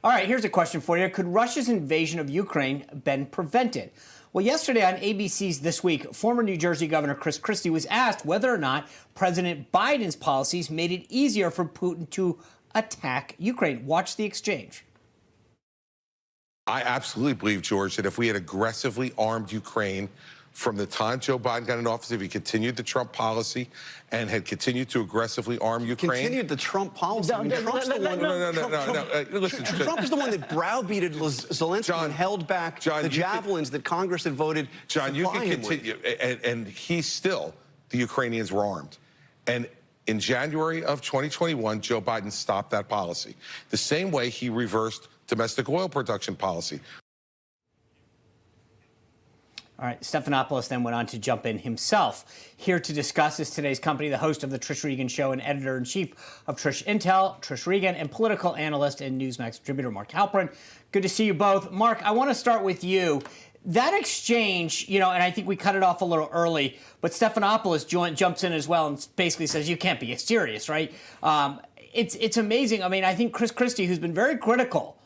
All right, here's a question for you. Could Russia's invasion of Ukraine been prevented? Well, yesterday on ABC's This Week, former New Jersey Governor Chris Christie was asked whether or not President Biden's policies made it easier for Putin to attack Ukraine. Watch the exchange. I absolutely believe, George, that if we had aggressively armed Ukraine from the time Joe Biden got in office, if he continued the Trump policy and had continued to aggressively arm Ukraine. Continued the Trump policy. Trump's the one. No. Listen, Trump is the one that browbeated Zelensky and held back the javelins that Congress had voted. John, you can continue, and he's still, the Ukrainians were armed. And in January of 2021, Joe Biden stopped that policy. The same way he reversed domestic oil production policy. All right, Stephanopoulos then went on to jump in himself. Here to discuss is today's company, the host of the Trish Regan Show and editor-in-chief of Trish Intel, Trish Regan, and political analyst and Newsmax contributor Mark Halperin. Good to see you both. Mark, I want to start with you. That exchange, and I think we cut it off a little early, but Stephanopoulos jumps in as well and basically says, you can't be serious, right? It's amazing. I mean, I think Chris Christie, who's been very critical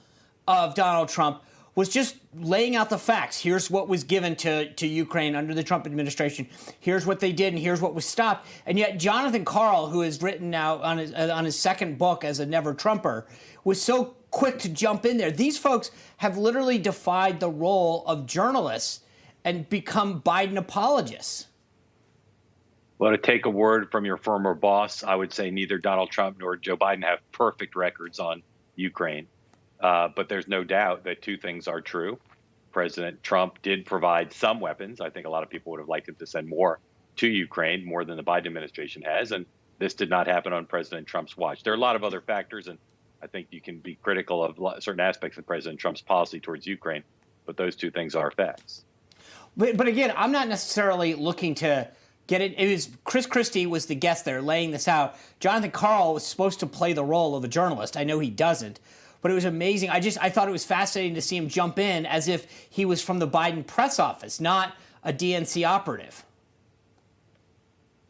of Donald Trump, was just laying out the facts. Here's what was given to Ukraine under the Trump administration. Here's what they did, and here's what was stopped. And yet Jonathan Karl, who has written now on his second book as a Never Trumper, was so quick to jump in there. These folks have literally defied the role of journalists and become Biden apologists. Well, to take a word from your former boss, I would say neither Donald Trump nor Joe Biden have perfect records on Ukraine. But there's no doubt that two things are true. President Trump did provide some weapons. I think a lot of people would have liked him to send more to Ukraine, more than the Biden administration has. And this did not happen on President Trump's watch. There are a lot of other factors, and I think you can be critical of certain aspects of President Trump's policy towards Ukraine. But those two things are facts. But again, I'm not necessarily looking to get it. It was Chris Christie was the guest there laying this out. Jonathan Karl was supposed to play the role of a journalist. I know he doesn't. But it was amazing. I thought it was fascinating to see him jump in as if he was from the Biden press office, not a DNC operative.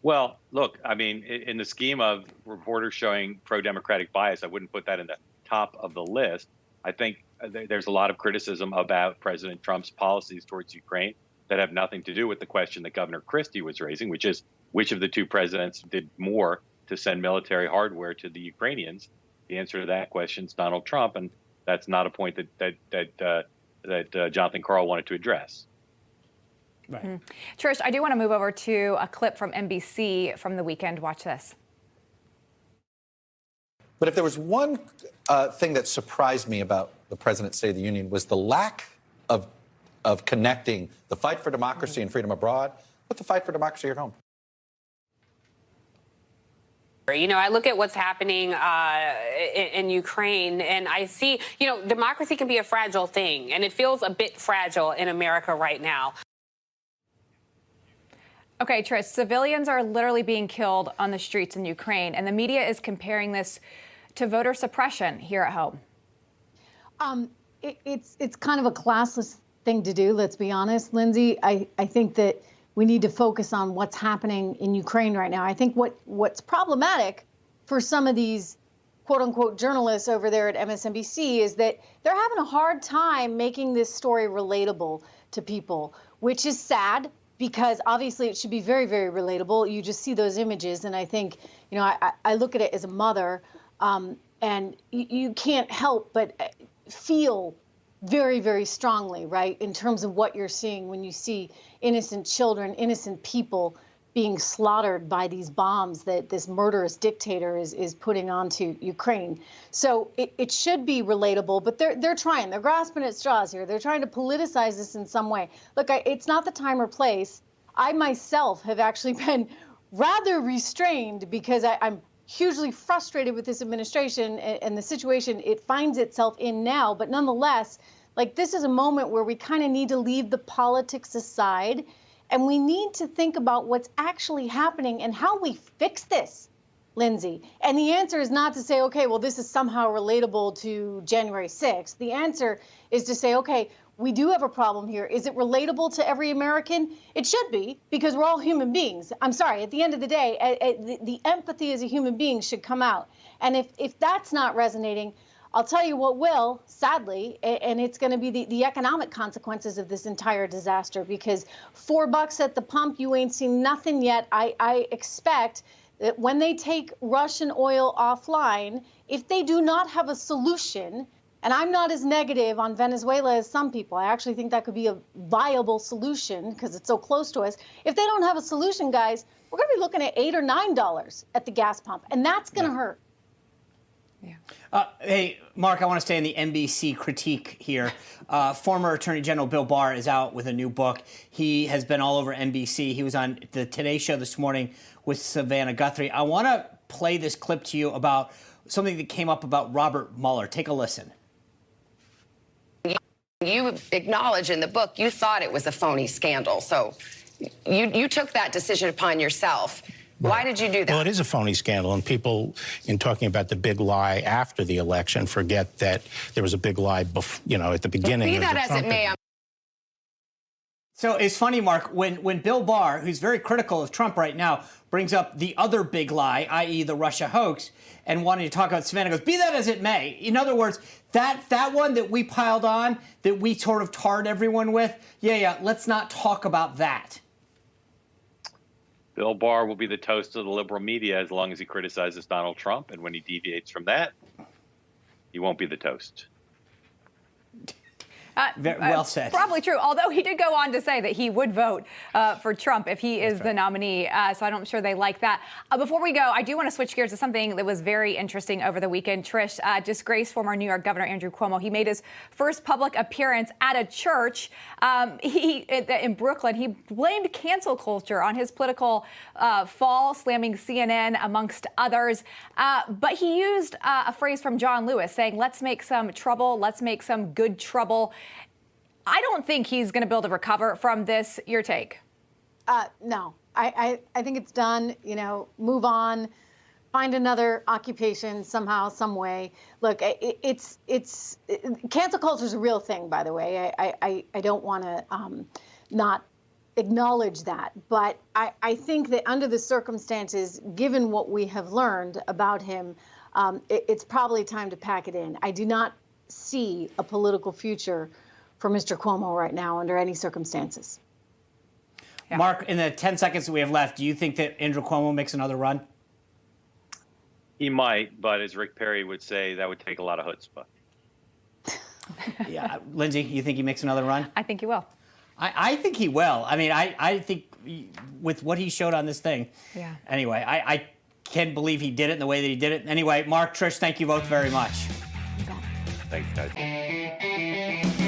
Well, look, I mean, in the scheme of reporters showing pro-democratic bias, I wouldn't put that in the top of the list. I think there's a lot of criticism about President Trump's policies towards Ukraine that have nothing to do with the question that Governor Christie was raising, which is which of the two presidents did more to send military hardware to the Ukrainians. The answer to that question is Donald Trump, and that's not a point that Jonathan Karl wanted to address. Right. Trish, I do want to move over to a clip from NBC from the weekend. Watch this. But if there was one thing that surprised me about the President's State of the Union was the lack of connecting the fight for democracy and freedom abroad with the fight for democracy at home. I look at what's happening in Ukraine, and I see, democracy can be a fragile thing, and it feels a bit fragile in America right now. Okay, Trish, civilians are literally being killed on the streets in Ukraine, and the media is comparing this to voter suppression here at home. It's kind of a classless thing to do, let's be honest, Lyndsay. I think that we need to focus on what's happening in Ukraine right now. I think what's problematic for some of these quote unquote journalists over there at MSNBC is that they're having a hard time making this story relatable to people, which is sad because obviously it should be very, very relatable. You just see those images. And I think, I look at it as a mother and you can't help but feel very, very strongly, right, in terms of what you're seeing when you see innocent children, innocent people being slaughtered by these bombs that this murderous dictator is putting onto Ukraine. So it should be relatable, but they're trying. They're grasping at straws here. They're trying to politicize this in some way. Look, it's not the time or place. I myself have actually been rather restrained because I'm hugely frustrated with this administration and the situation it finds itself in now. But nonetheless, this is a moment where we kind of need to leave the politics aside and we need to think about what's actually happening and how we fix this, Lyndsay. And the answer is not to say, okay, well, this is somehow relatable to January 6th. The answer is to say, okay, we do have a problem here. Is it relatable to every American? It should be, because we're all human beings. I'm sorry, at the end of the day, the empathy as a human being should come out. And if that's not resonating, I'll tell you what will, sadly, and it's going to be the economic consequences of this entire disaster, because $4 at the pump, you ain't seen nothing yet. I expect that when they take Russian oil offline, if they do not have a solution, and I'm not as negative on Venezuela as some people, I actually think that could be a viable solution because it's so close to us. If they don't have a solution, guys, we're going to be looking at $8 or $9 at the gas pump, and that's going to hurt. Hey, Mark, I want to stay in the NBC critique here. Former Attorney General Bill Barr is out with a new book. He has been all over NBC. He was on the Today Show this morning with Savannah Guthrie. I want to play this clip to you about something that came up about Robert Mueller. Take a listen. You acknowledge in the book you thought it was a phony scandal, so you took that decision upon yourself. Right. Why did you do that? Well, it is a phony scandal, and people, in talking about the big lie after the election, forget that there was a big lie, at the beginning. Be that as it may. So it's funny, Mark, when Bill Barr, who's very critical of Trump right now, brings up the other big lie, i.e. the Russia hoax, and wanting to talk about Savannah, goes, be that as it may. In other words, that one that we piled on, that we sort of tarred everyone with, let's not talk about that. Bill Barr will be the toast of the liberal media as long as he criticizes Donald Trump. And when he deviates from that, he won't be the toast. Well said. Probably true, although he did go on to say that he would vote for Trump if he is the nominee, so I'm sure they like that. Before we go, I do want to switch gears to something that was very interesting over the weekend. Trish, disgraced former New York Governor Andrew Cuomo, he made his first public appearance at a church in Brooklyn. He blamed cancel culture on his political fall, slamming CNN amongst others. But he used a phrase from John Lewis saying, let's make some trouble, let's make some good trouble. I don't think he's going to be able to recover from this. Your take? No, I think it's done. Move on, find another occupation somehow, some way. Look, it's cancel culture is a real thing, by the way. I don't want to not acknowledge that, but I think that under the circumstances, given what we have learned about him, it's probably time to pack it in. I do not see a political future for Mr. Cuomo right now under any circumstances. Yeah. Mark, in the 10 seconds that we have left, do you think that Andrew Cuomo makes another run? He might, but as Rick Perry would say, that would take a lot of chutzpah. Yeah. Lyndsay, you think he makes another run? I think he will. I think he will. I mean, I think with what he showed on this thing. Yeah. Anyway, I can't believe he did it in the way that he did it. Anyway, Mark, Trish, thank you both very much. Thanks, guys.